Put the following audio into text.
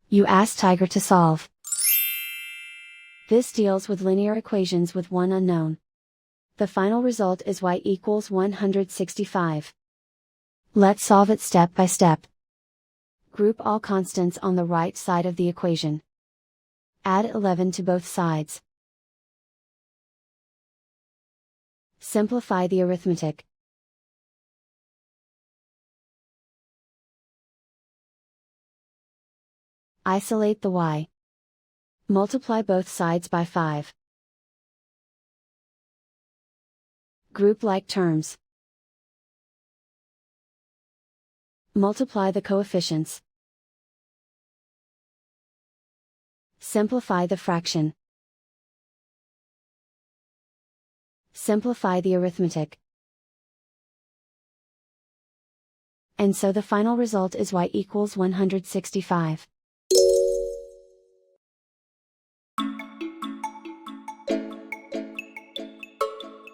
You ask Tiger to solve. This deals with linear equations with one unknown. The final result is y equals 165. Let's solve it step by step. Group all constants on the right side of the equation. Add 11 to both sides. Simplify the arithmetic. Isolate the y. Multiply both sides by 5. Group like terms. Multiply the coefficients. Simplify the fraction. Simplify the arithmetic. And so the final result is y equals 165.